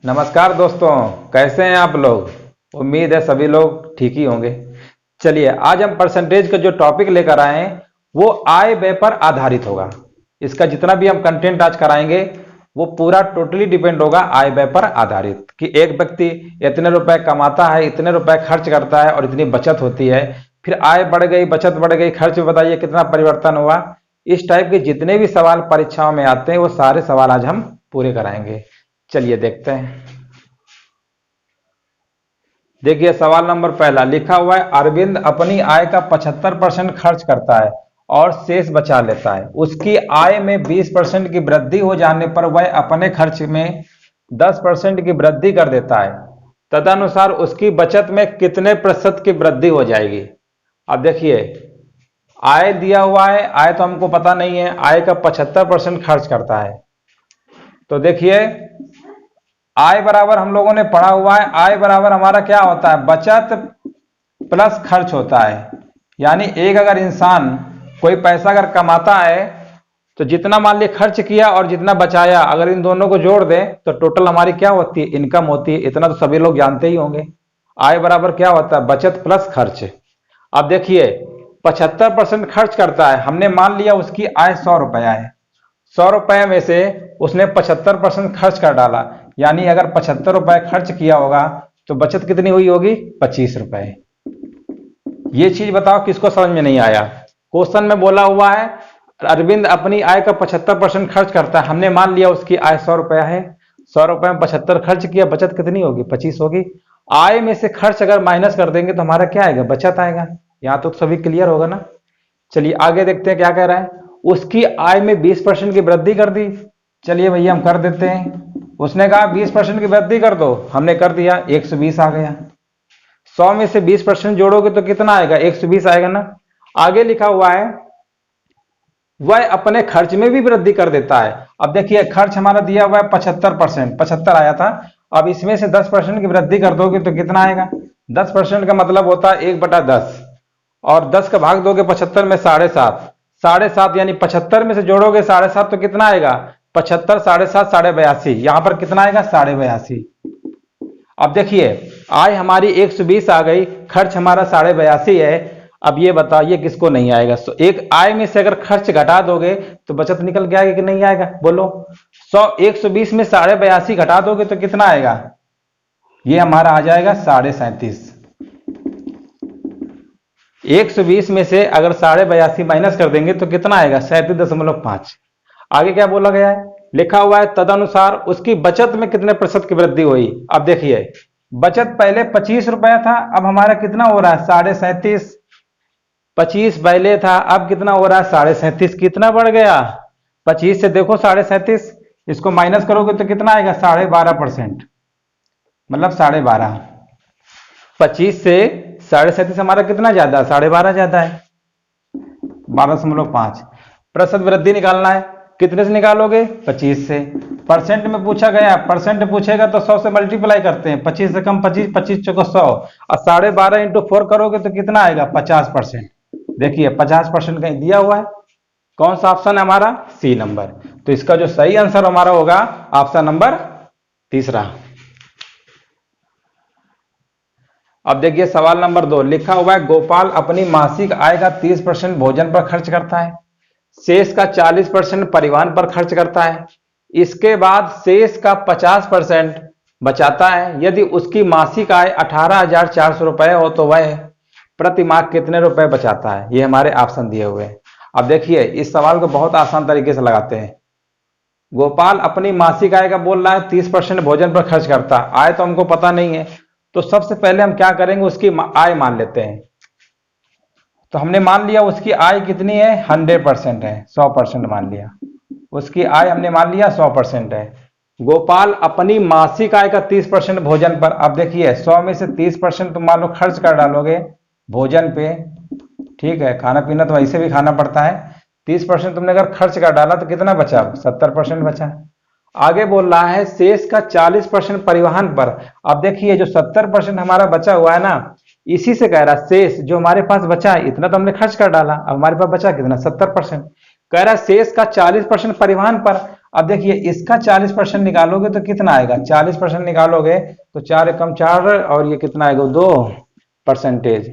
नमस्कार दोस्तों, कैसे हैं आप लोग। उम्मीद है सभी लोग ठीक ही होंगे। चलिए आज हम परसेंटेज का जो टॉपिक लेकर आए हैं वो आय व्यय पर आधारित होगा। इसका जितना भी हम कंटेंट आज कराएंगे वो पूरा टोटली डिपेंड होगा आय व्यय पर आधारित कि एक व्यक्ति इतने रुपए कमाता है, इतने रुपए खर्च करता है और इतनी बचत होती है, फिर आय बढ़ गई, बचत बढ़ गई, खर्च बताइए कितना परिवर्तन हुआ। इस टाइप के जितने भी सवाल परीक्षाओं में आते हैं वो सारे सवाल आज हम पूरे कराएंगे। चलिए देखते हैं। देखिए सवाल नंबर पहला लिखा हुआ है, अरविंद अपनी आय का 75% खर्च करता है और शेष बचा लेता है। उसकी आय में 20% की वृद्धि हो जाने पर वह अपने खर्च में 10% की वृद्धि कर देता है। तदनुसार उसकी बचत में कितने प्रतिशत की वृद्धि हो जाएगी। अब देखिए आय दिया हुआ है, आय तो हमको पता नहीं है, आय का 75% खर्च करता है। तो देखिए आय बराबर हम लोगों ने पढ़ा हुआ है, आय बराबर हमारा क्या होता है, बचत प्लस खर्च होता है। यानी एक अगर इंसान कोई पैसा अगर कमाता है तो जितना मान लीजिए खर्च किया और जितना बचाया, अगर इन दोनों को जोड़ दें तो टोटल हमारी क्या होती है, इनकम होती है। इतना तो सभी लोग जानते ही होंगे। आय बराबर क्या होता है, बचत प्लस खर्च। अब देखिए 75% खर्च करता है, हमने मान लिया उसकी आय 100 रुपया है। 100 रुपए में से उसने 75% खर्च कर डाला, यानी अगर 75 रुपए खर्च किया होगा तो बचत कितनी हुई होगी, 25 रुपए। ये चीज बताओ किसको समझ में नहीं आया। क्वेश्चन में बोला हुआ है अरविंद अपनी आय का 75% खर्च करता है, हमने मान लिया उसकी आय 100 रुपया है। 100 रुपए में 75 खर्च किया, बचत कितनी होगी, 25 होगी। आय में से खर्च अगर माइनस कर देंगे तो हमारा क्या आएगा, बचत आएगा। यहां तो सभी क्लियर होगा ना। चलिए आगे देखते हैं क्या कह रहा है। उसकी आय में 20% की वृद्धि कर दी। चलिए भैया हम कर देते हैं। उसने कहा 20% की वृद्धि कर दो, हमने कर दिया, 120 आ गया। 100 में से 20% जोड़ोगे तो कितना आएगा, 120 आएगा ना। आगे लिखा हुआ है वह अपने खर्च में भी वृद्धि कर देता है। अब देखिए खर्च हमारा दिया हुआ है 75%, 75 आया था। अब इसमें से 10% की वृद्धि कर दोगे तो कितना आएगा, 10% का मतलब होता है 1/10, और 10 का भाग दोगे 75 में 7.5, 7.5 यानी 75 में से जोड़ोगे 7.5 तो कितना आएगा, 75, 7.5, 82, यहां पर कितना आएगा, 82। अब देखिए आय हमारी 120 आ गई, खर्च हमारा 82 है। अब ये बताइए किसको नहीं आएगा। एक आय में से अगर खर्च घटा दोगे तो बचत निकल के आएगा कि नहीं आएगा, बोलो। 120 में 82 घटा दोगे तो कितना आएगा, ये हमारा आ जाएगा 37.5। 120 में से अगर 82 माइनस कर देंगे तो कितना आएगा, 37.5। आगे क्या बोला गया है, लिखा हुआ है तदनुसार उसकी बचत में कितने प्रतिशत की वृद्धि हुई। अब देखिए बचत पहले 25 रुपया था, अब हमारा कितना हो रहा है, 37.5। 25 पहले था, अब कितना हो रहा है, 37.5। कितना बढ़ गया, 25 से देखो 37.5, इसको माइनस करोगे तो कितना आएगा, 12.5%, मतलब 12.5। 25 से 37.5 हमारा कितना ज्यादा है, 12.5 ज्यादा है, 12.5। प्रतिशत वृद्धि निकालना है, कितने से निकालोगे, 25 से। परसेंट में पूछा गया, परसेंट पूछेगा तो 100 से मल्टीप्लाई करते हैं, 25 से कम 25, 25 चौको 100, और 12.5 इंटू 4 करोगे तो कितना आएगा, 50%। देखिए 50% कहीं दिया हुआ है, कौन सा ऑप्शन है हमारा, सी नंबर। तो इसका जो सही आंसर हमारा होगा ऑप्शन नंबर तीसरा। अब देखिए सवाल नंबर 2 लिखा हुआ है, गोपाल अपनी मासिक आय का 30% भोजन पर खर्च करता है, शेष का 40% परिवहन पर खर्च करता है, इसके बाद शेष का 50% बचाता है। यदि उसकी मासिक आय 18,400 रुपए हो तो वह प्रति माह कितने रुपए बचाता है। ये हमारे ऑप्शन दिए हुए हैं। अब देखिए इस सवाल को बहुत आसान तरीके से लगाते हैं। गोपाल अपनी मासिक आय का बोल रहा है 30% भोजन पर खर्च करता है, आय तो हमको पता नहीं है, तो सबसे पहले हम क्या करेंगे, उसकी आय मान लेते हैं। तो हमने मान लिया उसकी आय कितनी है, 100% है, 100% मान लिया उसकी आय, हमने मान लिया 100% है। गोपाल अपनी मासिक आय का 30% भोजन पर। अब देखिए 100 में से 30% तुम मान लो खर्च कर डालोगे भोजन पे, ठीक है, खाना पीना तो वैसे भी खाना पड़ता है। 30% तुमने अगर खर्च कर डाला तो कितना बचा, 70% बचा। आगे बोल रहा है शेष का 40% परिवहन पर। अब देखिए जो 70% हमारा बचा हुआ है ना, इसी से कह रहा शेष जो हमारे पास बचा है, इतना तो हमने खर्च कर डाला, अब हमारे पास बचा कितना, 70%। कह रहा शेष का 40% परिवहन पर। अब देखिए इसका 40% निकालोगे तो कितना आएगा, 40% निकालोगे तो 4 एकम 4 और ये कितना आएगा 2%,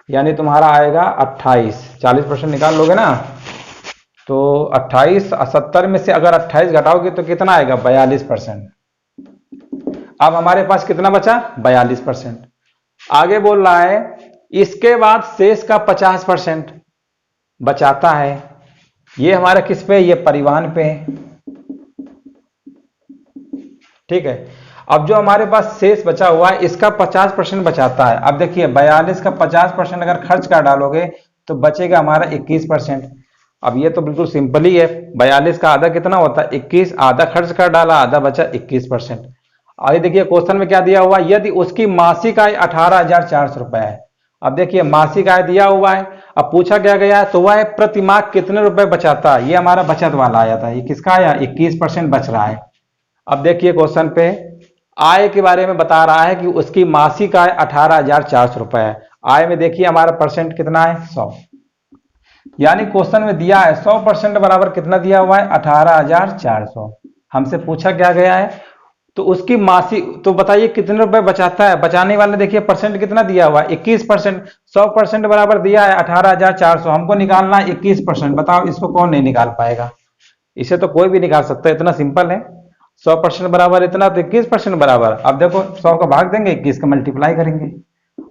यानी तुम्हारा आएगा 28। 40% निकाल लोगे ना तो 28, 70 में से अगर 28 घटाओगे तो कितना आएगा 42%। अब हमारे पास कितना बचा 42%। आगे बोल रहा है इसके बाद शेष का 50% बचाता है, ये हमारा किस पे, ये परिवहन पे है, ठीक है। अब जो हमारे पास शेष बचा हुआ है इसका 50% बचाता है। अब देखिए 42 का 50% अगर खर्च कर डालोगे तो बचेगा हमारा 21%। अब ये तो बिल्कुल सिंपल ही है, 42 का आधा कितना होता है 21, आधा खर्च कर डाला आधा बचा 21%। आगे देखिए क्वेश्चन में क्या दिया हुआ है, यदि उसकी मासिक आय 18,400 रुपए है। अब देखिए मासिक आय दिया हुआ है, अब पूछा क्या गया है तो वह प्रति माह कितने रुपए बचाता है, ये हमारा बचत वाला आया था, ये किसका आया 21% बच रहा है। अब देखिए क्वेश्चन पे आय के बारे में बता रहा है कि उसकी मासिक आय 18,400 रुपए है। आय में देखिए हमारा परसेंट कितना है 100, यानी क्वेश्चन में दिया है 100% बराबर कितना दिया हुआ है 18,400। हमसे पूछा क्या गया है तो उसकी मासिक, तो बताइए कितने रुपए बचाता है, बचाने वाले देखिए परसेंट कितना दिया हुआ है 21%। 100% बराबर दिया है 18,400, हमको निकालना है 21%। बताओ इसको कौन नहीं निकाल पाएगा, इसे तो कोई भी निकाल सकता है, इतना सिंपल है। 100% बराबर इतना तो 21% बराबर। अब देखो 100 का भाग देंगे 21 का मल्टीप्लाई करेंगे,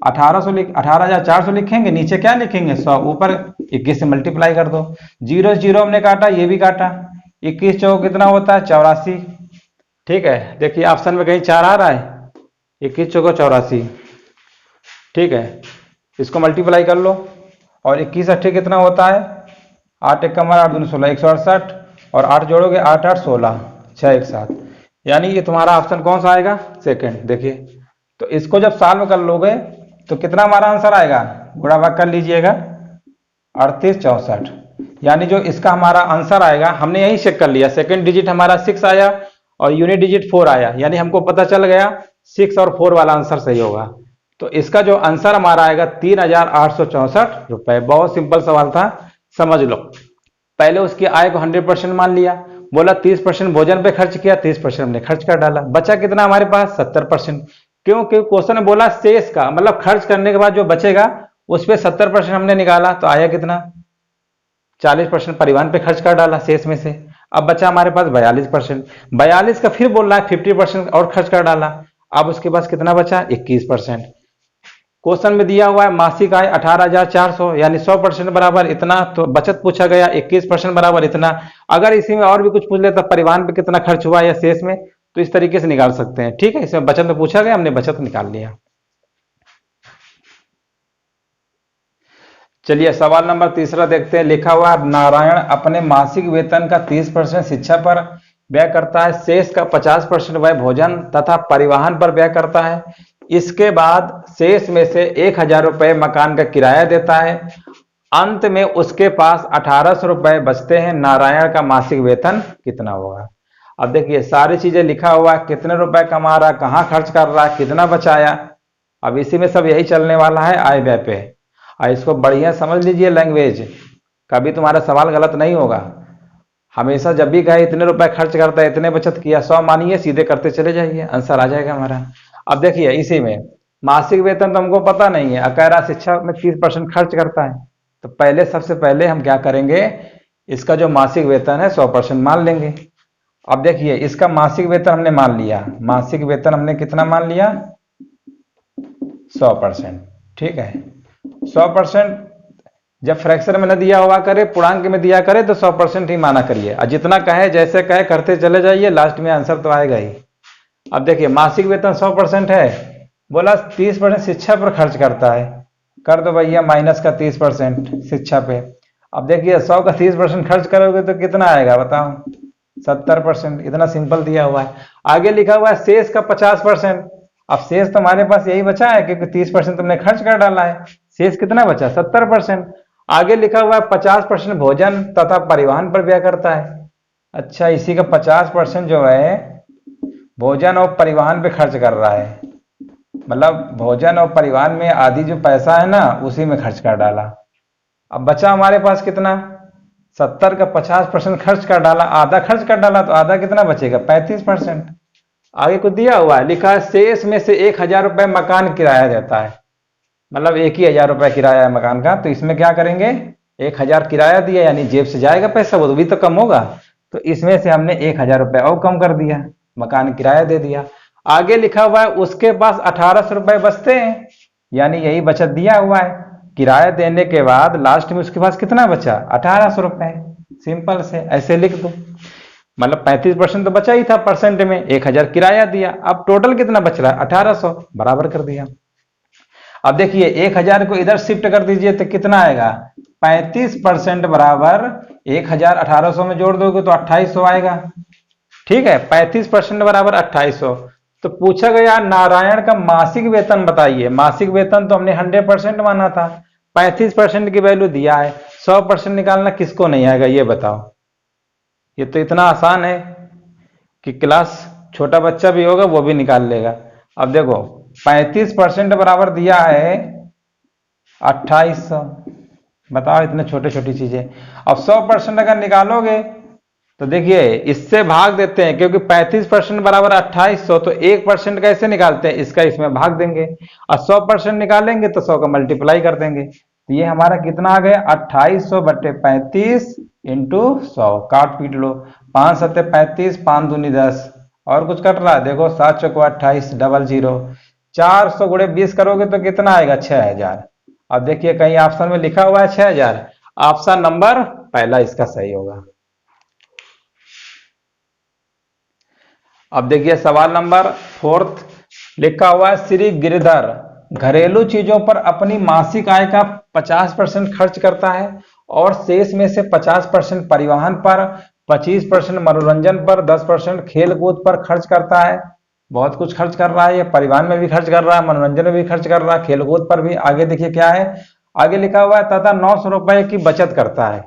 18,400 लिखेंगे, नीचे क्या लिखेंगे 100, ऊपर 21 से मल्टीप्लाई कर दो। जीरो जीरो हमने काटा, ये भी काटा, 21 चौक कितना होता है 84, ठीक है। देखिए ऑप्शन में कहीं 4 आ रहा है, 21 चौको 84, ठीक है। इसको मल्टीप्लाई कर लो और 21 अट्ठे कितना होता है 8 एक कमर 8 दूनी 16, 168 और 8 जोड़ोगे 8 8 16 6 1 7, यानी ये तुम्हारा ऑप्शन कौन सा आएगा सेकंड। देखिए तो इसको जब सॉल्व कर लोगे तो कितना हमारा आंसर आएगा, गुणा भाग कर लीजिएगा 38 64, यानी जो इसका हमारा आंसर आएगा, हमने यही चेक कर लिया, सेकंड डिजिट हमारा 6 आया और यूनिट डिजिट 4 आया, यानी हमको पता चल गया 6 और 4 वाला आंसर सही होगा। तो इसका जो आंसर हमारा आएगा 3,864 रुपए। बहुत सिंपल सवाल था, समझ लो। पहले उसकी आय को 100% मान लिया, बोला 30% भोजन पे खर्च किया, 30% हमने खर्च कर डाला, बचा कितना हमारे पास 70%। क्योंकि क्वेश्चन में बोला शेष का, मतलब खर्च करने के बाद जो बचेगा उस पर 70% हमने निकाला, तो आया कितना 40% परिवहन पे खर्च कर डाला शेष में से। अब बचा हमारे पास 42%, 42 का फिर बोल रहा है 50% और खर्च कर डाला, अब उसके पास कितना बचा 21%। क्वेश्चन में दिया हुआ है मासिक आय 18,400, यानी 100% बराबर इतना, तो बचत पूछा गया 21% बराबर इतना। अगर इसी में और भी कुछ पूछ लेता परिवहन पे कितना खर्च हुआ या शेष में, तो इस तरीके से निकाल सकते हैं, ठीक है। इसमें बचत में पूछा गया, हमने बचत निकाल लिया। चलिए सवाल नंबर तीसरा देखते हैं। लिखा हुआ है नारायण अपने मासिक वेतन का 30% शिक्षा पर व्यय करता है, शेष का 50% वह भोजन तथा परिवहन पर व्यय करता है। इसके बाद शेष में से 1,000 रुपए मकान का किराया देता है। अंत में उसके पास 1,800 रुपए बचते हैं। नारायण का मासिक वेतन कितना होगा। अब देखिए सारी चीजें लिखा हुआ है, कितने रुपए कमा रहा है, कहाँ खर्च कर रहा है, कितना बचाया। अब इसी में सब यही चलने वाला है आय व्यय पे। और इसको बढ़िया समझ लीजिए, लैंग्वेज कभी तुम्हारा सवाल गलत नहीं होगा। हमेशा जब भी कहे इतने रुपए खर्च करता है, इतने बचत किया, 100 मानिए, सीधे करते चले जाइए, आंसर आ जाएगा हमारा। अब देखिए इसी में मासिक वेतन तो हमको पता नहीं है, कह रहा शिक्षा में 30% खर्च करता है, तो पहले सबसे पहले हम क्या करेंगे, इसका जो मासिक वेतन है 100% मान लेंगे। अब देखिए इसका मासिक वेतन हमने मान लिया, मासिक वेतन हमने कितना मान लिया 100%, ठीक है। 100% जब फ्रैक्शन में न दिया हुआ करे, पूर्णांक में दिया करे तो 100% ही माना करिए, और जितना कहे जैसे कहे करते चले जाइए, लास्ट में आंसर तो आएगा ही। अब देखिए मासिक वेतन 100% है, बोला 30% शिक्षा पर खर्च करता है, कर दो भैया माइनस का 30% शिक्षा पे। अब देखिए 100 का 30% खर्च करोगे तो कितना आएगा बताओ 70%, इतना सिंपल दिया हुआ है। आगे लिखा हुआ है शेष का 50%। अब शेष तो हमारे पास यही बचा है क्योंकि 30% तुमने खर्च कर डाला है, शेष कितना बचा 70%। आगे लिखा हुआ है 50% भोजन तथा परिवहन पर व्यय करता है। अच्छा, इसी का 50% जो है भोजन और परिवहन पे खर्च कर रहा है, मतलब भोजन और परिवहन में आधी जो पैसा है ना उसी में खर्च कर डाला। अब बचा हमारे पास कितना 70 का 50% खर्च कर डाला, आधा खर्च कर डाला, तो आधा कितना बचेगा? 35%। आगे कुछ दिया हुआ है, लिखा है शेष में से 1000 रुपये मकान किराया देता है, मतलब 1000 रुपये किराया है मकान का, तो इसमें क्या करेंगे? 1000 किराया दिया, यानी जेब से जाएगा पैसा, वो तो भी तो कम होगा, तो इसमें से हमने 1000 रुपये और कम कर दिया, मकान किराया दे दिया। आगे लिखा हुआ है उसके पास 1800 रुपये बचते हैं, यानी यही बचत दिया हुआ है, किराया देने के बाद लास्ट में उसके पास कितना बचा? 1800 रुपये। सिंपल से ऐसे लिख दो, मतलब 35% तो बचा ही था परसेंट में, 1000 किराया दिया, अब टोटल कितना बच रहा है? 1800, बराबर कर दिया। अब देखिए 1000 को इधर शिफ्ट कर दीजिए तो कितना आएगा? 35% बराबर 1000 1800 में जोड़ दोगे तो 2800 आएगा। ठीक है, 35% बराबर 2800। तो पूछा गया नारायण का मासिक वेतन बताइए। मासिक वेतन तो हमने 100% माना था, 35% की वैल्यू दिया है, 100% निकालना किसको नहीं आएगा ये बताओ? ये तो इतना आसान है कि क्लास छोटा बच्चा भी होगा वो भी निकाल लेगा। अब देखो 35% बराबर दिया है 2800, बताओ, इतने छोटे छोटी चीजें। अब 100% अगर निकालोगे तो देखिए इससे भाग देते हैं, क्योंकि 35% बराबर 2800, तो 1% कैसे निकालते हैं? इसका इसमें भाग देंगे, और 100% निकालेंगे तो 100 का मल्टीप्लाई कर देंगे, तो ये हमारा कितना आ गया? 2800 बटे 35 इंटू 100, काट पीट लो, 5 सत्ते 35, 5 दूनी 10, और कुछ कट रहा है? देखो 7 चौको 28, डबल जीरो, 400 गुणे 20 करोगे तो कितना आएगा? 6000। अब देखिए कहीं ऑप्शन में लिखा हुआ है 6000, ऑप्शन नंबर पहला इसका सही होगा। अब देखिए सवाल नंबर 4 लिखा हुआ है श्री गिरधर घरेलू चीजों पर अपनी मासिक आय का 50% खर्च करता है और शेष में से 50% परिवहन पर, 25% मनोरंजन पर, 10% खेल कूद पर खर्च करता है। बहुत कुछ खर्च कर रहा है, ये परिवहन में भी खर्च कर रहा है, मनोरंजन में भी खर्च कर रहा है, खेल कूद पर भी। आगे देखिए क्या है, आगे लिखा हुआ है तथा 900 रुपए की बचत करता है।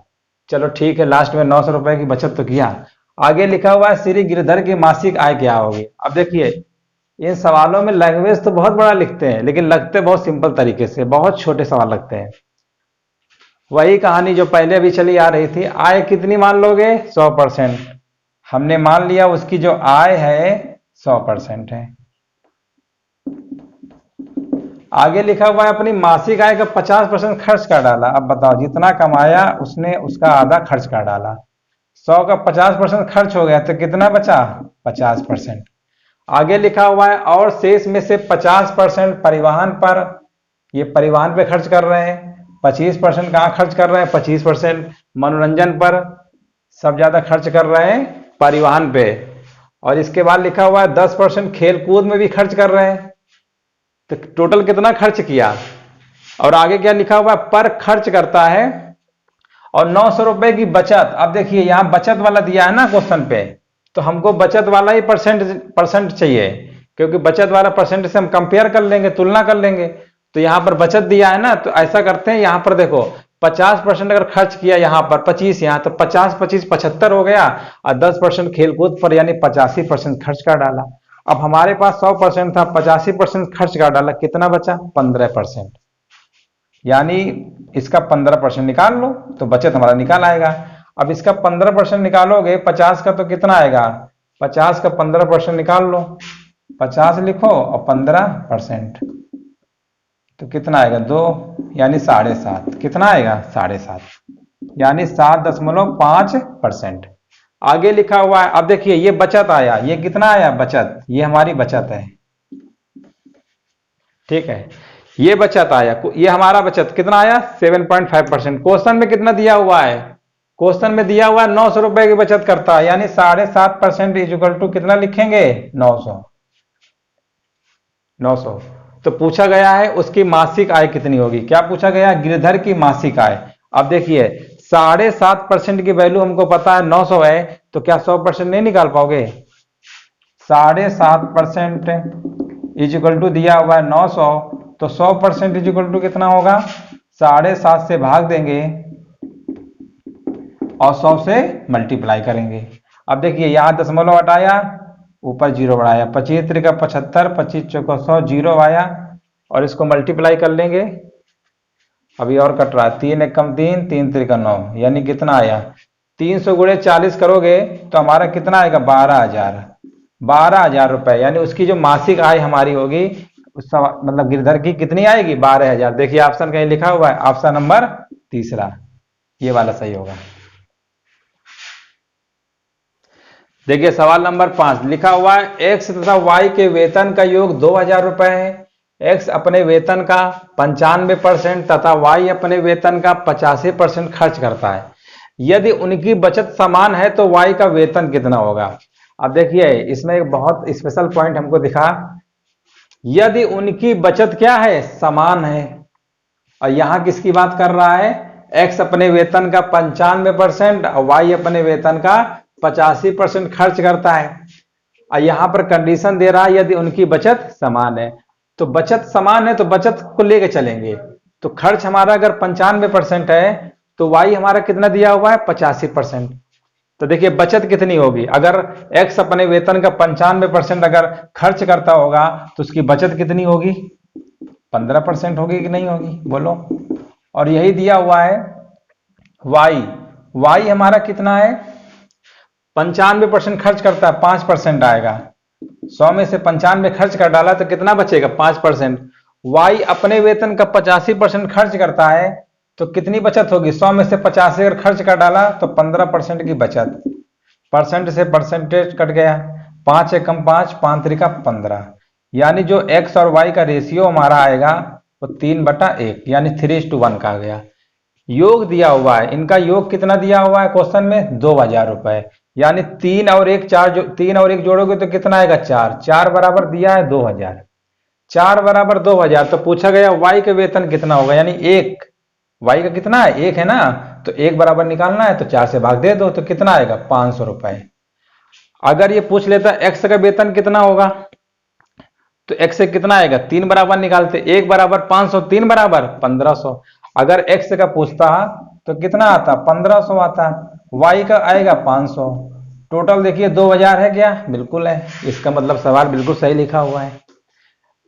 चलो ठीक है, लास्ट में 900 रुपए की बचत तो किया। आगे लिखा हुआ है श्री गिरधर की मासिक आय क्या होगी। अब देखिए इन सवालों में लैंग्वेज तो बहुत बड़ा लिखते हैं, लेकिन लगते बहुत सिंपल तरीके से, बहुत छोटे सवाल लगते हैं। वही कहानी जो पहले अभी चली आ रही थी, आय कितनी मान लोगे? 100%। हमने मान लिया उसकी जो आय है 100% है। आगे लिखा हुआ है अपनी मासिक आय का 50% खर्च कर डाला। अब बताओ जितना कमाया उसने उसका आधा खर्च कर डाला, 100 का 50% खर्च हो गया तो कितना बचा? 50%। आगे लिखा हुआ है और शेष में से 50% परिवहन पर, ये परिवहन पे खर्च कर रहे हैं। 25% कहाँ खर्च कर रहे हैं? 25% मनोरंजन पर, सब ज्यादा खर्च कर रहे हैं परिवहन पे। और इसके बाद लिखा हुआ है 10% खेल कूद में भी खर्च कर रहे हैं। तो टोटल कितना खर्च किया? और आगे क्या लिखा हुआ है? पर खर्च करता है और 900 रुपए की बचत। अब देखिए यहां बचत वाला दिया है ना क्वेश्चन पे, तो हमको बचत वाला ही परसेंट चाहिए, क्योंकि बचत वाला परसेंट से हम कंपेयर कर लेंगे, तुलना कर लेंगे। तो यहां पर बचत दिया है ना, तो ऐसा करते हैं, यहां पर देखो 50% अगर खर्च किया, यहां पर 25, यहां तो 50 25 75 हो गया, और 10% खेलकूद पर यानी 85% खर्च कर डाला। अब हमारे पास 100% था, 85% खर्च कर डाला, कितना बचा? 15%, यानी इसका 15% निकाल लो तो बचत हमारा निकाल आएगा। अब इसका 15% निकालोगे, 50 का तो कितना आएगा? 50 का 15% निकाल लो, 50 लिखो और 15% तो कितना आएगा? 2, यानी 7.5। कितना आएगा? 7.5, यानी 7.5%। आगे लिखा हुआ है, अब देखिए ये बचत आया, ये कितना आया? बचत, ये हमारी बचत है, ठीक है, ये बचत आया, ये हमारा बचत कितना आया? 7.5%। क्वेश्चन में कितना दिया हुआ है? क्वेश्चन में दिया हुआ है 900 रुपए की बचत करता है, यानी 7.5% इज इक्वल टू कितना लिखेंगे? 900। 900। तो पूछा गया है उसकी मासिक आय कितनी होगी। क्या पूछा गया? गिरधर की मासिक आय। अब देखिए 7.5% की वैल्यू हमको पता है 900 है, तो क्या 100% नहीं निकाल पाओगे? 7.5% इज इक्वल टू दिया हुआ है 900, तो 100% इज इक्वल टू कितना होगा? 7.5 से भाग देंगे और 100 से मल्टीप्लाई करेंगे। अब देखिए यहां दशमलव हटाया, ऊपर जीरो बढ़ाया, 25 त्रिका 75, 25 चौका 100, जीरो आया, और इसको मल्टीप्लाई कर लेंगे अभी और कट रहा है, 3 एकम 3, 3 त्रिका 9, यानी कितना आया 300 गुणे 40 करोगे तो हमारा कितना आएगा 12,000, 12,000 रुपए। यानी उसकी जो मासिक आय हमारी होगी मतलब गिरधर की कितनी आएगी 12,000। देखिए ऑप्शन कहीं लिखा हुआ है, ऑप्शन नंबर तीसरा ये वाला सही होगा। देखिए सवाल नंबर 5 लिखा हुआ है एक्स तथा वाई के वेतन का योग 2,000 रुपए है। एक्स अपने वेतन का 95% तथा वाई अपने वेतन का 85% खर्च करता है। यदि उनकी बचत समान है तो वाई का वेतन कितना होगा। अब देखिए इसमें एक बहुत स्पेशल पॉइंट हमको दिखा, यदि उनकी बचत क्या है समान है, और यहां किसकी बात कर रहा है, एक्स अपने वेतन का 95% और वाई अपने वेतन का 85% खर्च करता है। और यहां पर कंडीशन दे रहा है यदि उनकी बचत समान है, तो बचत समान है तो बचत को लेके चलेंगे। तो खर्च हमारा अगर 95% है तो वाई हमारा कितना दिया हुआ है 85%। तो देखिए बचत कितनी होगी, अगर एक्स अपने वेतन का 95% अगर खर्च करता होगा तो उसकी बचत कितनी होगी 15% होगी कि नहीं होगी बोलो। और यही दिया हुआ है वाई, वाई हमारा कितना है 95% खर्च करता है, 5% आएगा। 100 में से 95 खर्च कर डाला तो कितना बचेगा 5%। वाई अपने वेतन का 85% खर्च करता है तो कितनी बचत होगी, 100 में से 85 अगर खर्च कर डाला तो 15% की बचत। परसेंट से परसेंटेज कट गया, 5 एकम 5, 5 त्रिका 15। यानी जो एक्स और वाई का रेशियो हमारा आएगा वो 3/1 यानी 3:1 का आ गया। योग दिया हुआ है, इनका योग कितना दिया हुआ है क्वेश्चन में 2,000 रुपए। यानी 3 और 1 4 3 और 1 जोड़ोगे तो कितना आएगा 4, 4 बराबर दिया है 2,000, 4 बराबर 2,000। तो पूछा गया वाई के वेतन कितना होगा, यानी 1, वाई का कितना है 1 है ना, तो 1 बराबर निकालना है तो 4 से भाग दे दो तो कितना आएगा 500 रुपए। अगर ये पूछ लेता एक्स का वेतन कितना होगा तो एक्स से कितना आएगा 3 बराबर निकालते, 1 बराबर 500, 3 बराबर 1500। अगर एक्स का पूछता तो कितना आता 1500 आता, वाई का आएगा 500। टोटल देखिए 2,000 है क्या, बिल्कुल है। इसका मतलब सवाल बिल्कुल सही लिखा हुआ है,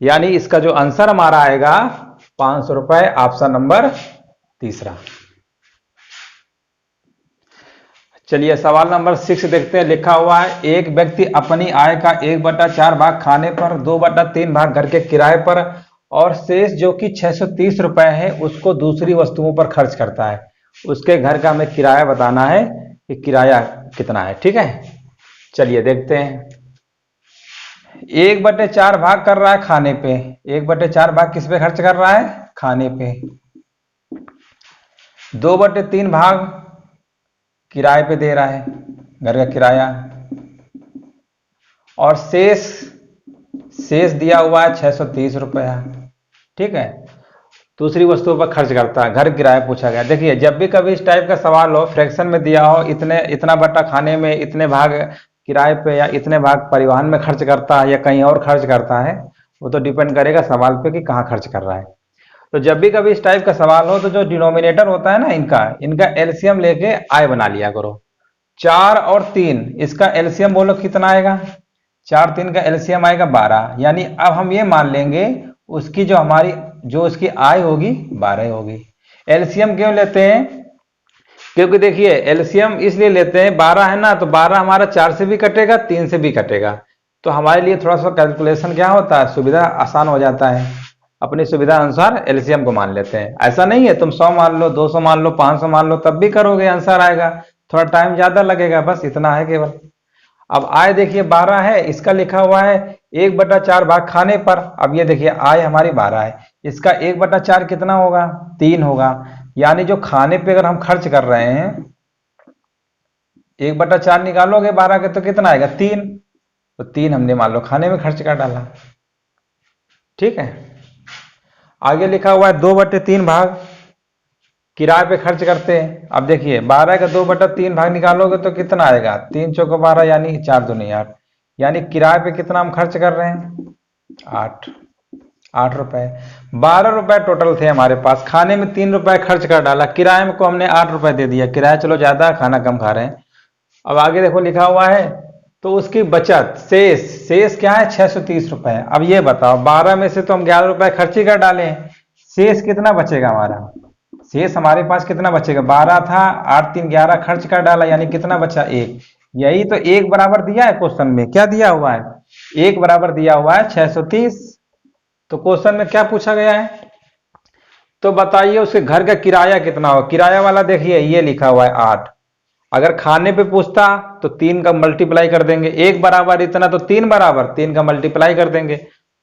यानी इसका जो आंसर हमारा आएगा 500 रुपए, ऑप्शन नंबर तीसरा। चलिए सवाल नंबर 6 देखते हैं। लिखा हुआ है एक व्यक्ति अपनी आय का 1/4 भाग खाने पर, 2/3 भाग घर के किराए पर और शेष जो कि 630 रुपए है उसको दूसरी वस्तुओं पर खर्च करता है। उसके घर का हमें किराया बताना है कि किराया कितना है। ठीक है, चलिए देखते हैं। 1/4 भाग कर रहा है खाने पे, 1/4 भाग किस पे खर्च कर रहा है खाने पे। 2/3 भाग किराए पे दे रहा है, घर का किराया, और शेष दिया हुआ है 630 रुपया। ठीक है, दूसरी वस्तुओं पर खर्च करता है, घर किराया पूछा गया। देखिए जब भी कभी इस टाइप का सवाल हो, फ्रैक्शन में दिया हो, इतना बट्टा खाने में, इतने भाग किराए पे या इतने भाग परिवहन में खर्च करता है या कहीं और खर्च करता है, वो तो डिपेंड करेगा सवाल पे कि कहाँ खर्च कर रहा है। तो जब भी कभी इस टाइप का सवाल हो तो जो डिनोमिनेटर होता है ना इनका एलसीएम लेके आय बना लिया करो। 4 और 3 इसका एलसीएम बोलो कितना आएगा, 4 3 का एलसीएम आएगा 12। यानी अब हम ये मान लेंगे उसकी जो उसकी आय होगी 12 होगी। एलसीएम क्यों लेते हैं, क्योंकि देखिए एलसीएम इसलिए लेते हैं 12 है ना, तो 12 हमारा 4 से भी कटेगा 3 से भी कटेगा, तो हमारे लिए थोड़ा सा कैलकुलेशन क्या होता है, सुविधा आसान हो जाता है। अपनी सुविधा अनुसार एलसीएम को मान लेते हैं। ऐसा नहीं है तुम 100 मान लो, 200 मान लो, 500 मान लो, तब भी करोगे आंसर आएगा, थोड़ा टाइम ज्यादा लगेगा, बस इतना है केवल। अब आय देखिए 12 है, इसका लिखा हुआ है 1/4 भाग खाने पर। अब ये देखिए आय हमारी 12 है, इसका 1/4 कितना होगा 3 होगा। यानी जो खाने पे अगर हम खर्च कर रहे हैं 1/4 निकालोगे 12 के तो कितना आएगा 3, तो 3 हमने मान लो खाने में खर्च कर डाला। ठीक है, आगे लिखा हुआ है 2/3 भाग किराए पे खर्च करते हैं। अब देखिए 12 का 2/3 भाग निकालोगे तो कितना आएगा 3 चौको 12 यानी 4 दूनी 8, यानी किराए पे कितना हम खर्च कर रहे हैं 8 रुपए। 12 रुपए टोटल थे हमारे पास, खाने में 3 रुपए खर्च कर डाला, किराए में को हमने 8 रुपए दे दिया, किराया चलो ज्यादा, खाना कम खा रहे हैं। अब आगे देखो लिखा हुआ है तो उसकी बचत शेष क्या है 630 रुपए। अब ये बताओ 12 में से तो हम 11 रुपए खर्च ही कर डाले, शेष कितना बचेगा हमारा, शेष हमारे पास कितना बचेगा, 12 था, 8 3 11 खर्च कर डाला, यानी कितना बचा, 1। यही तो 1 बराबर दिया है क्वेश्चन में, क्या दिया हुआ है, 1 बराबर दिया हुआ है 630। तो क्वेश्चन में क्या पूछा गया है, तो बताइए उसके घर का किराया कितना हो। किराया वाला देखिए ये लिखा हुआ है 8। अगर खाने पे पूछता तो 3 का मल्टीप्लाई कर देंगे, 1 बराबर इतना तो 3 बराबर 3 का मल्टीप्लाई कर देंगे।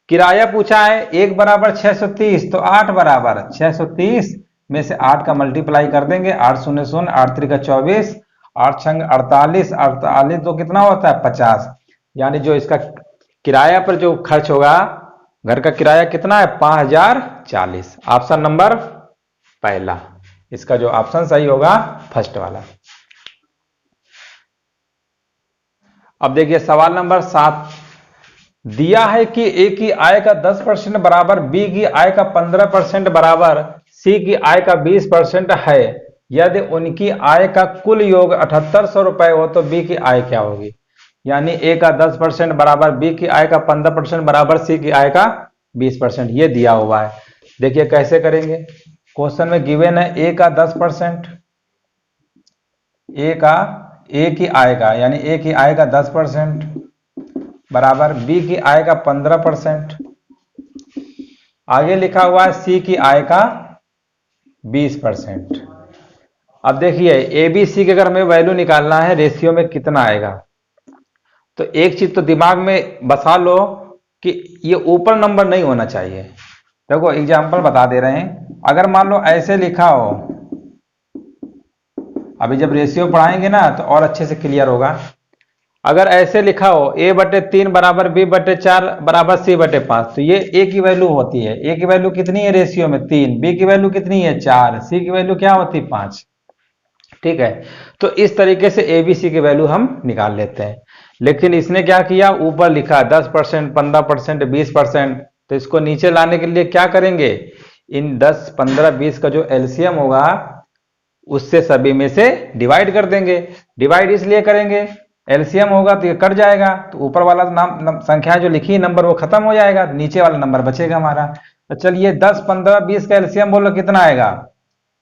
किराया पूछा है 1 बराबर 630, तो 8 बराबर 630 में से 8 का मल्टीप्लाई कर देंगे, 8 शून्य शून्य, 8 त्रिका 24, 8 छंग 48, 48 तो कितना होता है 50। यानी जो इसका किराया पर जो खर्च होगा, घर का किराया कितना है 5040। ऑप्शन नंबर पहला, इसका जो ऑप्शन सही होगा फर्स्ट वाला। अब देखिए सवाल नंबर 7, दिया है कि ए की आय का 10% बराबर बी की आय का 15% बराबर सी की आय का 20% है। यदि उनकी आय का कुल योग 7800 रुपए हो तो बी की आय क्या होगी। यानी ए का 10% बराबर बी की आय का 15% बराबर सी की आय का 20%, ये दिया हुआ है। देखिए कैसे करेंगे, क्वेश्चन में गिवन है ए का 10%, ए की आय का, यानी ए की आय का 10% बराबर बी की आय का 15%, आगे लिखा हुआ है सी की आय का 20%। अब देखिए ए बी सी के अगर हमें वैल्यू निकालना है, रेशियो में कितना आएगा, तो एक चीज तो दिमाग में बसा लो कि ये ऊपर नंबर नहीं होना चाहिए। देखो एग्जाम्पल बता दे रहे हैं, अगर मान लो ऐसे लिखा हो, अभी जब रेशियो पढ़ाएंगे ना तो और अच्छे से क्लियर होगा। अगर ऐसे लिखा हो a/3 बराबर b/4 बराबर c/5, तो ये a की वैल्यू होती है, a की वैल्यू कितनी है रेशियो में 3, b की वैल्यू कितनी है 4, c की वैल्यू क्या होती है 5। ठीक है, तो इस तरीके से ए बी सी की वैल्यू हम निकाल लेते हैं। लेकिन इसने क्या किया, ऊपर लिखा 10%, 15%, 20%, तो इसको नीचे लाने के लिए क्या करेंगे, इन 10 15 20 का जो एलसीएम होगा उससे सभी में से डिवाइड कर देंगे। डिवाइड इसलिए करेंगे, एलसीएम होगा तो ये कट जाएगा, तो ऊपर वाला संख्या जो लिखी है नंबर वो खत्म हो जाएगा, नीचे वाला नंबर बचेगा हमारा। तो चलिए 10 15 20 का एलसीएम बोलो कितना आएगा,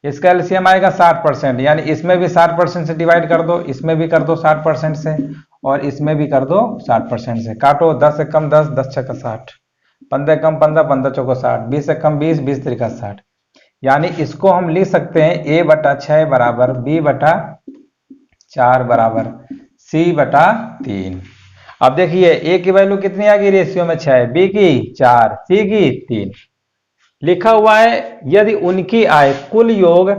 इसका एलसीएम आएगा 60%, यानी इसमें भी 60% से डिवाइड कर दो, इसमें भी कर दो 60% से, और इसमें भी कर दो 60% से। काटो, 10 से कम 10, 10 छक्का 60, 15 कम 15, 15 चौका 60, 20 से कम 20, 20 त्रिका 60। यानी इसको हम लिख सकते हैं a/6 बराबर b/4 बराबर c/3। अब देखिए a की वैल्यू कितनी आ गई रेशियो में 6, b की 4, c की 3। लिखा हुआ है यदि उनकी आय कुल योग,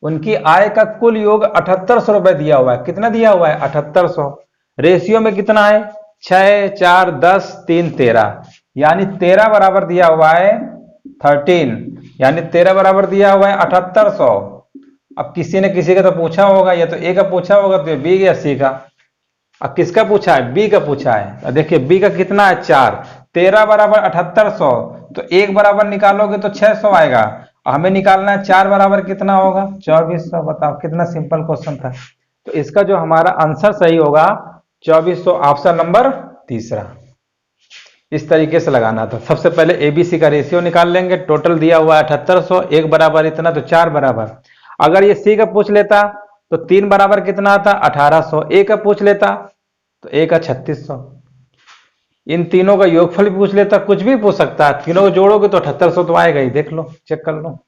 उनकी आय का कुल योग 7800 रुपए दिया हुआ है। कितना दिया हुआ है 7800, रेशियो में कितना है 6 4 10 3 13, यानी 13 बराबर दिया हुआ है 13, यानी 13 बराबर दिया हुआ है 7800। अब किसी ने किसी का तो पूछा होगा, या तो ए का पूछा होगा तो बी या सी का। अब किसका पूछा है, बी का पूछा है। देखिए बी का कितना है 4, 13 बराबर 7800, तो 1 बराबर निकालोगे तो 600 आएगा, हमें निकालना है 4 बराबर कितना होगा 2400। बताओ कितना सिंपल क्वेश्चन था। तो इसका जो हमारा आंसर सही होगा 2400, ऑप्शन नंबर तीसरा। इस तरीके से लगाना था। सबसे पहले एबीसी का रेशियो निकाल लेंगे, टोटल दिया हुआ है 7800, 1 बराबर इतना तो 4 बराबर। अगर ये सी का पूछ लेता तो 3 बराबर कितना आता 1800, ए का पूछ लेता तो ए का 3600, इन तीनों का योगफल भी पूछ लेता, कुछ भी पूछ सकता है, तीनों को जोड़ोगे तो 7800 तो आएगा ही, देख लो चेक कर लो।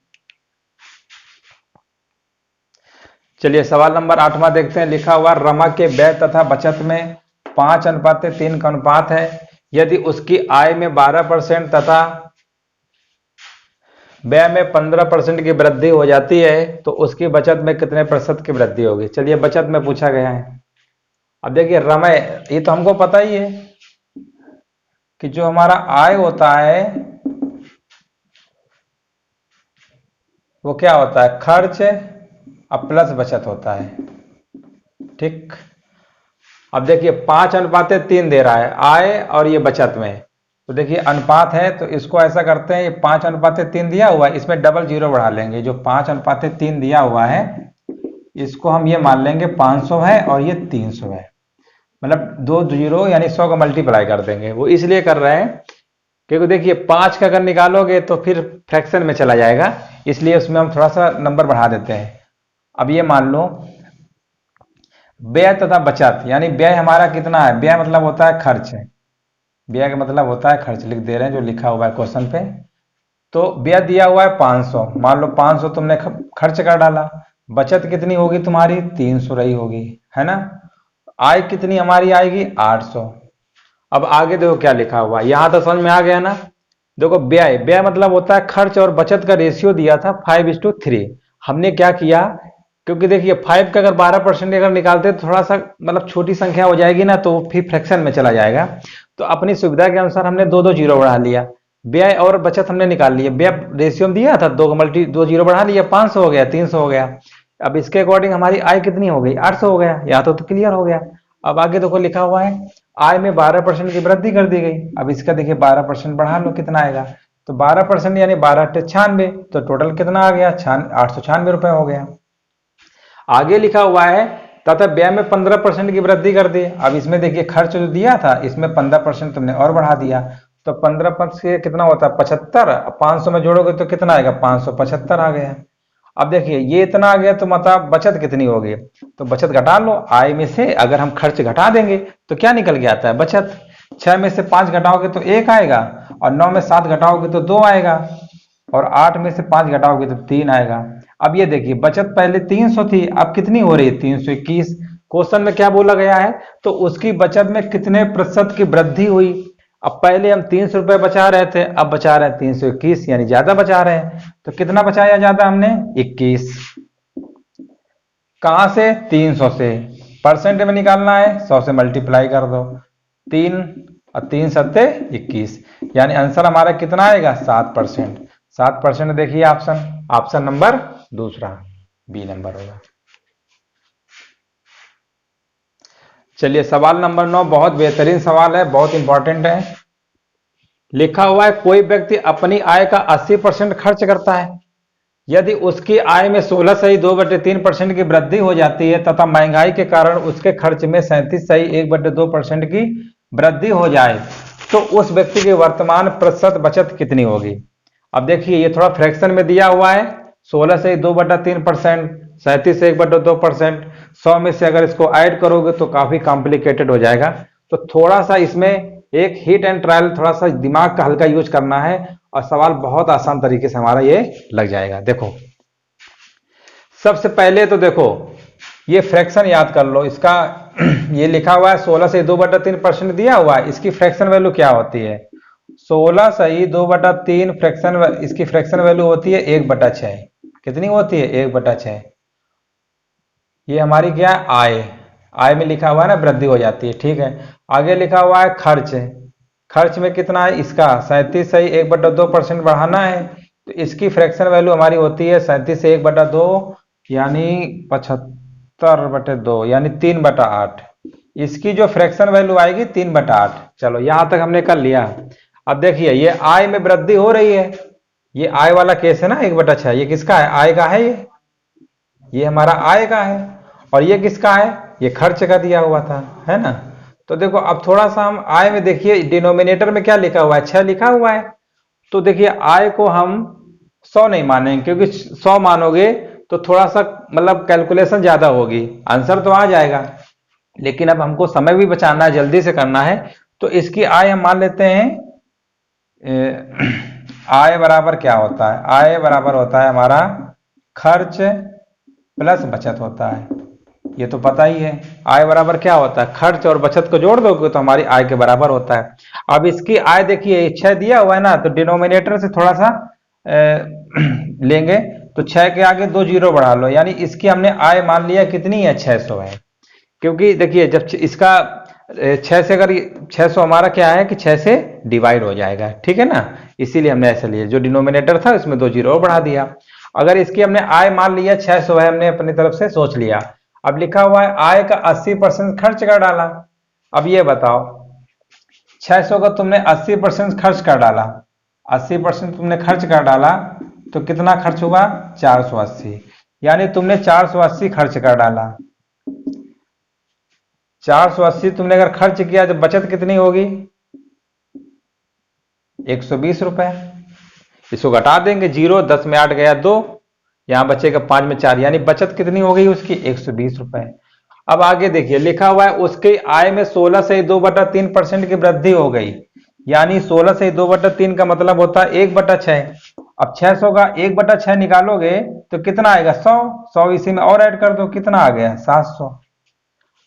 चलिए सवाल नंबर 8वां देखते हैं। लिखा हुआ रमा के व्यय तथा बचत में 5:3 का अनुपात है। यदि उसकी आय में 12% तथा व्यय में 15% की वृद्धि हो जाती है तो उसकी बचत में कितने प्रतिशत की वृद्धि होगी। चलिए बचत में पूछा गया है। अब देखिए रमय, ये तो हमको पता ही है कि जो हमारा आय होता है वो क्या होता है, खर्च अब प्लस बचत होता है। ठीक, अब देखिए 5:3 दे रहा है आय और ये बचत में, तो देखिए अनुपात है तो इसको ऐसा करते हैं, ये 5:3 दिया हुआ है, इसमें डबल जीरो बढ़ा लेंगे। जो 5:3 दिया हुआ है इसको हम ये मान लेंगे 500 है और ये 300 है, मतलब 2 जीरो यानी 100 का मल्टीप्लाई कर देंगे। वो इसलिए कर रहे हैं क्योंकि देखिए 5 का अगर निकालोगे तो फिर फ्रैक्शन में चला जाएगा, इसलिए उसमें हम थोड़ा सा नंबर बढ़ा देते हैं। अब ये मान लो व्यय तथा बचत, यानी व्यय हमारा कितना है, व्यय मतलब होता है खर्च, व्यय का मतलब होता है खर्च, लिख दे रहे हैं जो लिखा हुआ है क्वेश्चन पे। तो व्यय दिया हुआ है 500, मान लो 500 तुमने खर्च कर डाला। बचत कितनी होगी तुम्हारी, 300 रही होगी, है ना। आय कितनी हमारी आएगी, 800। अब आगे देखो क्या लिखा हुआ है, यहां तो समझ में आ गया ना। देखो व्यय, व्यय मतलब होता है खर्च, और बचत का रेशियो दिया था 5:3। हमने क्या किया, क्योंकि देखिए 5 का अगर 12% अगर निकालते तो थोड़ा सा मतलब छोटी संख्या हो जाएगी ना, तो फिर फ्रैक्शन में चला जाएगा। तो अपनी सुविधा के अनुसार हमने दो दो जीरो बढ़ा लिया। व्यय और बचत हमने निकाल लिया, व्यय रेशियो में दिया था, दो जीरो बढ़ा लिया, 500 हो गया, 300 हो गया। अब इसके अकॉर्डिंग हमारी आय कितनी हो गई, 800 हो गया। यहाँ तो क्लियर हो गया। अब आगे देखो लिखा हुआ है आय में 12% की वृद्धि कर दी गई। अब इसका देखिए 12% बढ़ा लो, कितना आएगा, तो 12% यानी 12×96, तो टोटल कितना आ गया, 896 रुपए हो गया। आगे लिखा हुआ है तथा व्यय में 15% की वृद्धि कर दी। अब इसमें देखिए खर्च जो दिया था इसमें 15% तुमने और बढ़ा दिया, तो 15% से कितना होता है, 75। 500 में जोड़ोगे तो कितना आएगा, 575 आ गया। अब देखिए ये इतना आ गया, तो मतलब बचत कितनी होगी, तो बचत घटा लो। आय में से अगर हम खर्च घटा देंगे तो क्या निकल के आता है, बचत। 6 में से 5 घटाओगे तो 1 आएगा, और 9 में 7 घटाओगे तो 2 आएगा, और 8 में से 5 घटाओगे तो 3 आएगा। अब ये देखिए बचत पहले 300 थी, अब कितनी हो रही है, 321। क्वेश्चन में क्या बोला गया है, तो उसकी बचत में कितने प्रतिशत की वृद्धि हुई। अब पहले हम 300 रुपए बचा रहे थे, अब बचा रहे हैं 321, यानी ज्यादा बचा रहे हैं। तो कितना बचाया ज्यादा हमने, 21। कहां से, 300 से। परसेंट में निकालना है, 100 से मल्टीप्लाई कर दो, 3 और 3 सत्ते 21, यानी आंसर हमारा कितना आएगा, 7%। 7% देखिए ऑप्शन, ऑप्शन नंबर दूसरा, बी नंबर होगा। चलिए सवाल नंबर 9 बहुत बेहतरीन सवाल है, बहुत इंपॉर्टेंट है। लिखा हुआ है कोई व्यक्ति अपनी आय का 80% खर्च करता है। यदि उसकी आय में 16 सही 2/3% की वृद्धि हो जाती है तथा महंगाई के कारण उसके खर्च में 37 सही 1/2% की वृद्धि हो जाए, तो उस व्यक्ति की वर्तमान प्रतिशत बचत कितनी होगी। अब देखिए ये थोड़ा फ्रैक्शन में दिया हुआ है, 16 से 2/3%, 37 से 1/2%, 100 में से अगर इसको ऐड करोगे तो काफी कॉम्प्लिकेटेड हो जाएगा। तो थोड़ा सा इसमें एक हिट एंड ट्रायल, थोड़ा सा दिमाग का हल्का यूज करना है, और सवाल बहुत आसान तरीके से हमारा ये लग जाएगा। देखो सबसे पहले तो देखो ये फ्रैक्शन याद कर लो इसका। ये लिखा हुआ है 16 से 2/3% दिया हुआ है, इसकी फ्रैक्शन वैल्यू क्या होती है, 16 सही 2/3 फ्रैक्शन, इसकी फ्रैक्शन वैल्यू होती है 1/6। कितनी होती है, 1/6। ये हमारी क्या है, आय। आय में लिखा हुआ है ना वृद्धि हो जाती है, ठीक है। आगे लिखा हुआ है खर्च। खर्च में कितना है इसका, 37 सही 1/2% बढ़ाना है, तो इसकी फ्रैक्शन वैल्यू हमारी होती है 37 से 1/2, यानी 75/2, यानी 3/8। इसकी जो फ्रैक्शन वैल्यू आएगी 3/8। चलो यहां तक हमने कर लिया। अब देखिए ये आय में वृद्धि हो रही है, ये आय वाला केस है ना, 1/6, ये किसका है, आय का है, ये हमारा आय का है। और ये किसका है, ये खर्च का दिया हुआ था, है ना। तो देखो अब थोड़ा सा हम आय में देखिए डिनोमिनेटर में क्या लिखा हुआ है, 6 लिखा हुआ है। तो देखिए आय को हम 100 नहीं मानेंगे, क्योंकि 100 मानोगे तो थोड़ा सा मतलब कैलकुलेशन ज्यादा होगी, आंसर तो आ जाएगा, लेकिन अब हमको समय भी बचाना है, जल्दी से करना है। तो इसकी आय हम मान लेते हैं, आय बराबर क्या होता है, आय बराबर होता है हमारा खर्च प्लस बचत होता है, ये तो पता ही है। आय बराबर क्या होता है, खर्च और बचत को जोड़ दोगे तो हमारी आय के बराबर होता है। अब इसकी आय देखिए 6 दिया हुआ है ना, तो डिनोमिनेटर से थोड़ा सा लेंगे, तो 6 के आगे 2 जीरो बढ़ा लो, यानी इसकी हमने आय मान लिया कितनी है, 600 है। क्योंकि देखिए जब इसका 6 से अगर 600 हमारा क्या है कि 6 से डिवाइड हो जाएगा, ठीक है ना, इसीलिए हमने ऐसा लिया, जो डिनोमिनेटर था इसमें 2 जीरो बढ़ा दिया। अगर इसकी हमने आय मान लिया 600 है, हमने अपनी तरफ से सोच लिया। अब लिखा हुआ है आय का 80% खर्च कर डाला। अब ये बताओ 600 का तुमने 80% खर्च कर डाला, 80% तुमने खर्च कर डाला, तो कितना खर्च हुआ, 480, यानी तुमने 480 खर्च कर डाला। 480 तुमने अगर खर्च किया तो बचत कितनी होगी, 120 रुपए। इसको घटा देंगे, 0 10 में 8 गया 2, यहां बचेगा 5 में 4, यानी बचत कितनी हो गई उसकी 120 रुपए। अब आगे देखिए लिखा हुआ है उसके आय में 16 से 2/3% की वृद्धि हो गई, यानी 16 से 2/3 का मतलब होता है 1/6। अब 600 का 1/6 निकालोगे तो कितना आएगा 100। 100 इसी में और ऐड कर दो, कितना आ गया 700।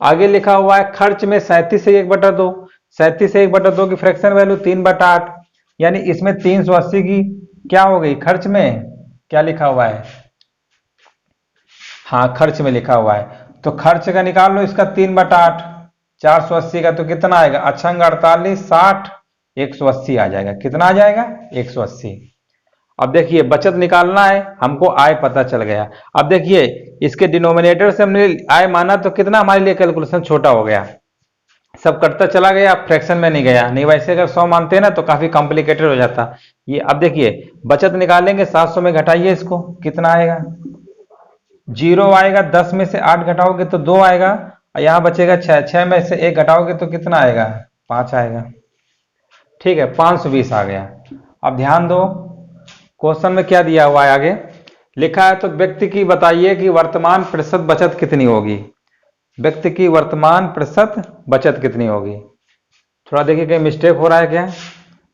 आगे लिखा हुआ है खर्च में 37 से 1/2, 37 से 1/2 की फ्रैक्शन वैल्यू 3/8, यानी इसमें 380 की क्या हो गई खर्च में, क्या लिखा हुआ है, हाँ खर्च में लिखा हुआ है, तो खर्च का निकाल लो इसका 3/8, 480 का तो कितना आएगा, अक्षांग 48 60 180 आ जाएगा, कितना आ जाएगा 180। अब देखिए बचत निकालना है हमको, आय पता चल गया। अब देखिए इसके डिनोमिनेटर से हमने आय माना तो कितना हमारे लिए कैलकुलेशन छोटा हो गया, सब कटता चला गया, फ्रैक्शन में नहीं गया, नहीं वैसे अगर 100 मानते हैं ना तो काफी कॉम्प्लिकेटेड हो जाता ये। अब देखिए बचत निकालेंगे, 700 में घटाइए इसको, कितना आएगा 0 आएगा, 10 में से 8 घटाओगे तो 2 आएगा, और यहां बचेगा 6, 6 में से 1 घटाओगे तो कितना आएगा 5 आएगा। ठीक है 520 आ गया। अब ध्यान दो क्वेश्चन में क्या दिया हुआ है, आगे लिखा है तो व्यक्ति की बताइए कि वर्तमान प्रतिशत बचत कितनी होगी, व्यक्ति की वर्तमान प्रतिशत बचत कितनी होगी। थोड़ा देखिए कहीं मिस्टेक हो रहा है क्या,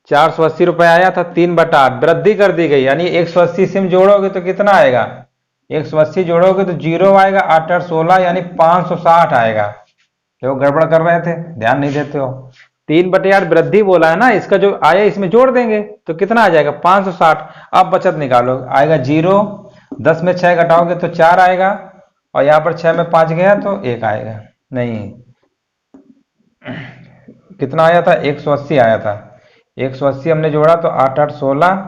480 रुपए आया था, 3/8 वृद्धि कर दी गई, यानी 180 से जोड़ोगे तो कितना आएगा, 180 जोड़ोगे तो 0 आएगा, 8 8 16 यानी 560 आएगा। तो गड़बड़ कर रहे थे, ध्यान नहीं देते हो। 3/8 वृद्धि बोला है ना, इसका जो आया इसमें जोड़ देंगे तो कितना आ जाएगा 560। अब बचत निकालो, आएगा 0, 10 में 6 घटाओगे तो 4 आएगा, और यहां पर 6 में 5 गया तो 1 आएगा, नहीं कितना आया था 180 आया था, 180 हमने जोड़ा तो 8 8 16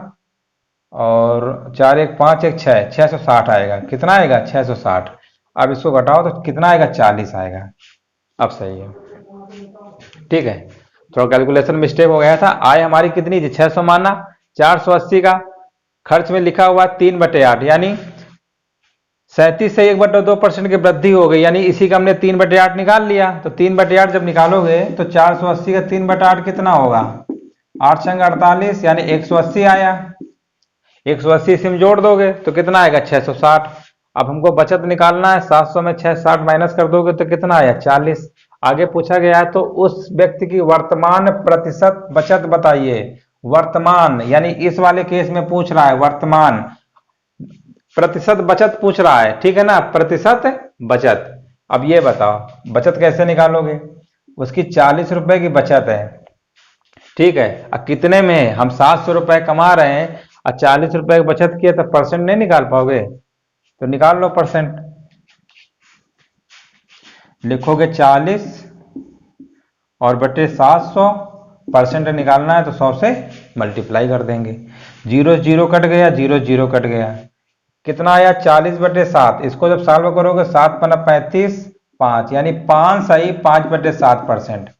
और 4 1 5 1 6, 660 आएगा, कितना आएगा 660। अब इसको घटाओ तो कितना आएगा 40 आएगा। अब सही है, ठीक है, थोड़ा कैलकुलेशन मिस्टेक हो गया था। आय हमारी कितनी थी 600 माना, 480 का खर्च में लिखा हुआ 3/8, यानी 37 से 1/2% की वृद्धि हो गई, यानी इसी का हमने 3/8 निकाल लिया। तो 3/8 जब निकालोगे तो 480 का 3/8 कितना होगा, 8 छंग 48, यानी 180 आया। 180 इसी में जोड़ दोगे तो कितना आएगा 660। अब हमको बचत निकालना है, 700 में 660 माइनस कर दोगे तो कितना आया 40। आगे पूछा गया है तो उस व्यक्ति की वर्तमान प्रतिशत बचत बताइए। वर्तमान यानी इस वाले केस में पूछ रहा है वर्तमान प्रतिशत बचत पूछ रहा है, ठीक है ना, प्रतिशत बचत। अब ये बताओ बचत कैसे निकालोगे, उसकी 40 रुपए की बचत है, ठीक है, अब कितने में है, हम 700 रुपए कमा रहे हैं और 40 रुपए की बचत किए तो परसेंट नहीं निकाल पाओगे, तो निकाल लो परसेंट। लिखोगे 40 और बटे 700, परसेंट निकालना है तो 100 से मल्टीप्लाई कर देंगे, 0 0 कट गया, 0 0 कट गया, कितना आया 40/7। इसको जब सॉल्व करोगे 7 पन्ना 35 5, यानी 5 सही 5/7%।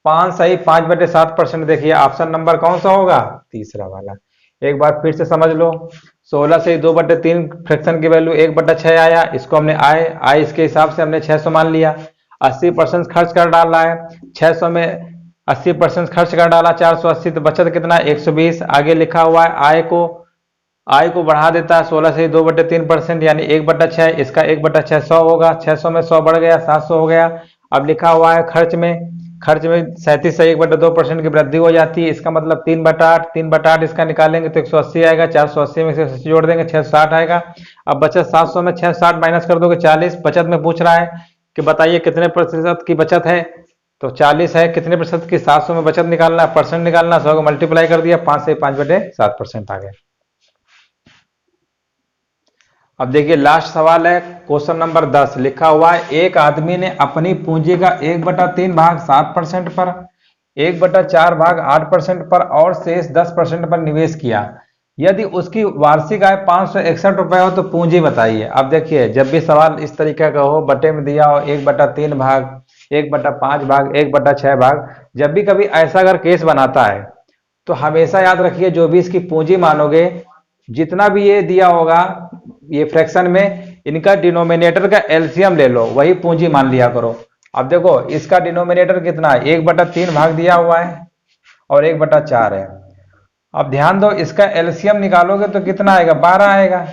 5 सही 5/7%। देखिए ऑप्शन नंबर कौन सा होगा, तीसरा वाला। एक बार फिर से समझ लो, 16 से 2/3 फ्रैक्शन की वैल्यू 1/6 आया, इसको हमने आय इसके हिसाब से हमने 600 मान लिया। 80% खर्च कर डाला है, 600 में 80% खर्च कर डाला 480, तो बचत कितना 120। आगे लिखा हुआ है आय को बढ़ा देता है 16 से 2/3%, यानी 1/6, इसका 1/6 100 होगा, 600 में 100 बढ़ गया 700 हो गया। अब लिखा हुआ है खर्च में 37 से 1/2% की वृद्धि हो जाती है, इसका मतलब 3/8, 3/8 इसका निकालेंगे तो 180 आएगा, 480 में से 180 जोड़ देंगे 660 आएगा। अब बचत 700 में 660 माइनस कर दोगे 40। बचत में पूछ रहा है कि बताइए कितने प्रतिशत की बचत है, तो 40 है, कितने प्रतिशत की 700 में बचत निकालना है, परसेंट निकालना, 100 को मल्टीप्लाई कर दिया, 5 से 5/7% आ गया। अब देखिए लास्ट सवाल है क्वेश्चन नंबर 10, लिखा हुआ है एक आदमी ने अपनी पूंजी का 1/3 भाग 7% पर, 1/4 भाग 8% पर और शेष 10% पर निवेश किया। यदि उसकी वार्षिक आय 561 रुपए हो तो पूंजी बताइए। अब देखिए जब भी सवाल इस तरीके का हो, बटे में दिया हो 1/3 भाग, 1/5 भाग, 1/6 भाग, जब भी कभी ऐसा अगर केस बनाता है तो हमेशा याद रखिए जो भी इसकी पूंजी मानोगे, जितना भी ये दिया होगा ये फ्रैक्शन में, इनका डिनोमिनेटर का एलसीएम ले लो, वही पूंजी मान लिया करो। अब देखो इसका डिनोमिनेटर कितना है, 1/3 भाग दिया हुआ है और 1/4 है, अब ध्यान दो, इसका एलसीएम निकालोगे तो कितना आएगा, 12 आएगा,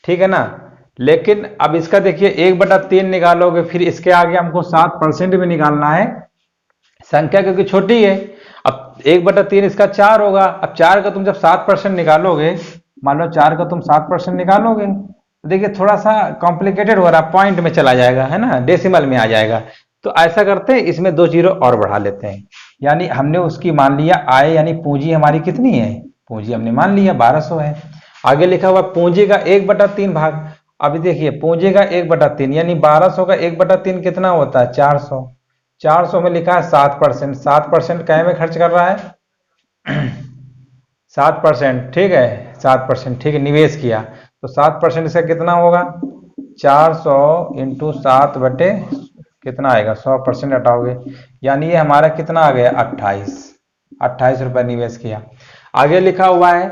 ठीक है ना। लेकिन अब इसका देखिए 1/3 निकालोगे, फिर इसके आगे हमको 7% भी निकालना है, संख्या क्योंकि छोटी है। अब 1/3 इसका 4 होगा। अब 4 का तुम जब 7% निकालोगे, मान लो 4 का तुम 7% निकालोगे, तो देखिए थोड़ा सा कॉम्प्लिकेटेड हो रहा है, पॉइंट में चला जाएगा, है ना, डेसिमल में आ जाएगा। तो ऐसा करते हैं, इसमें 2 जीरो और बढ़ा लेते हैं। यानी हमने उसकी मान लिया आय, यानी पूंजी हमारी कितनी है, पूंजी हमने मान लिया 1200 है। आगे लिखा हुआ पूंजी का 1/3 भाग। अभी देखिए पूंजी का 1/3 यानी 1200 का 1/3 कितना होता है, 400। 400 में लिखा है 7%, 7% क्या में खर्च कर रहा है 7%, ठीक है, 7%, ठीक है, निवेश किया तो 7% से कितना होगा, 400 इंटू 7 बटे कितना आएगा, 100% हटाओगे, यानी ये हमारा कितना आ गया, 28 रुपए निवेश किया। आगे लिखा हुआ है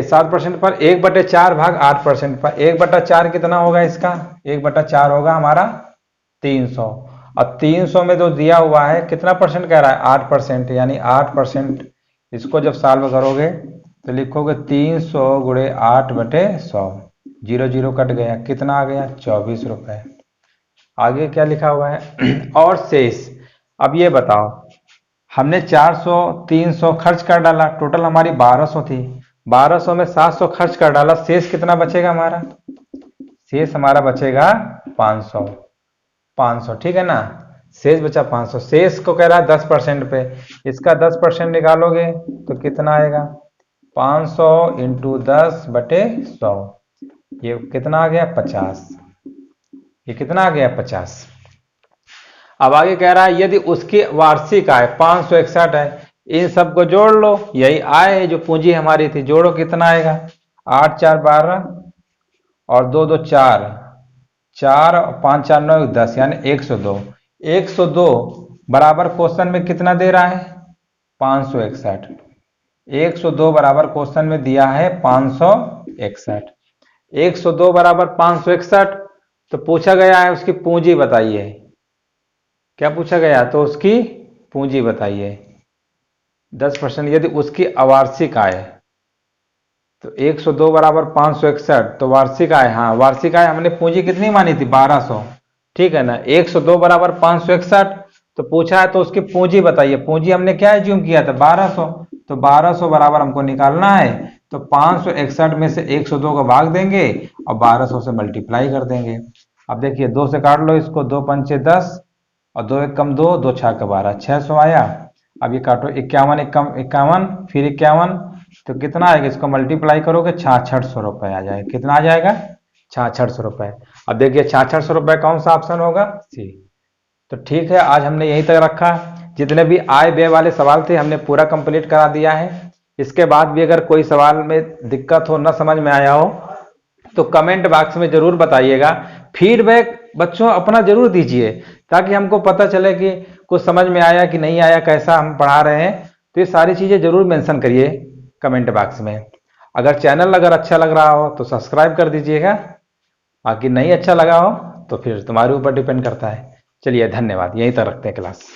7% पर 1/4 भाग 8% पर 1/4 कितना होगा इसका, 1/4 होगा हमारा 300। अब 300 में जो दिया हुआ है कितना परसेंट कह रहा है, 8%, यानी 8%। इसको जब सॉल्व करोगे तो लिखोगे 300 गुणे 8/100, 0 0 कट गया, कितना आ गया, 24 रुपए। आगे क्या लिखा हुआ है और शेष। अब ये बताओ, हमने 400 300 खर्च कर डाला, टोटल हमारी 1200 थी, 1200 में 700 खर्च कर डाला, शेष कितना बचेगा हमारा, शेष हमारा बचेगा 500, 500, ठीक है ना, शेष बचा 500। शेष को कह रहा है 10% पे, इसका 10% निकालोगे तो कितना आएगा, 500 इंटू 10/100, ये कितना आ गया, 50, ये कितना आ गया, 50। अब आगे कह रहा है यदि उसकी वार्षिक आय 561 है, इन सबको जोड़ लो, यही आय है जो पूंजी हमारी थी, जोड़ो कितना आएगा, 8 4 12 और 2 2 4, 4 5 4 9 10, यानी 102। 102 बराबर क्वेश्चन में कितना दे रहा है, 561। 102 बराबर क्वेश्चन में दिया है 561। 102 बराबर 561, तो पूछा गया है उसकी पूंजी बताइए, क्या पूछा गया, तो उसकी पूंजी बताइए 10%, यदि उसकी अवार्षिक आय, तो 102 बराबर 561, तो वार्षिक आय, हाँ वार्षिक आय हमने पूंजी कितनी मानी थी, 1200, ठीक है ना। 102 बराबर 561, तो पूछा है तो उसकी पूंजी बताइए, पूंजी हमने क्या एज्यूम किया था, 1200, तो 1200 बराबर हमको निकालना है, तो 561 में से 102 को भाग देंगे और 1200 से मल्टीप्लाई कर देंगे। अब देखिए 2 से काट लो इसको, 2 पंचे 10 और 2 1 कम 2, 2 6 12, 600 आया। अब ये काटो, 51 51 फिर 51, तो कितना आएगा, इसको मल्टीप्लाई करोगे 6600 रुपए आ जाएगा, कितना आ जाएगा, 6600 रुपए। अब देखिए 6600 रुपए कौन सा ऑप्शन होगा, सी। तो ठीक है, आज हमने यहीं तक रखा, जितने भी आय व्यय वाले सवाल थे हमने पूरा कंप्लीट करा दिया है। इसके बाद भी अगर कोई सवाल में दिक्कत हो, ना समझ में आया हो, तो कमेंट बॉक्स में जरूर बताइएगा। फीडबैक बच्चों अपना जरूर दीजिए, ताकि हमको पता चले कि कुछ समझ में आया कि नहीं आया, कैसा हम पढ़ा रहे हैं। तो ये सारी चीजें जरूर मेंशन करिए कमेंट बॉक्स में। अगर चैनल अगर अच्छा लग रहा हो तो सब्सक्राइब कर दीजिएगा, बाकी नहीं अच्छा लगा हो तो फिर तुम्हारे ऊपर डिपेंड करता है। चलिए धन्यवाद, यहीं तक रखते हैं क्लास।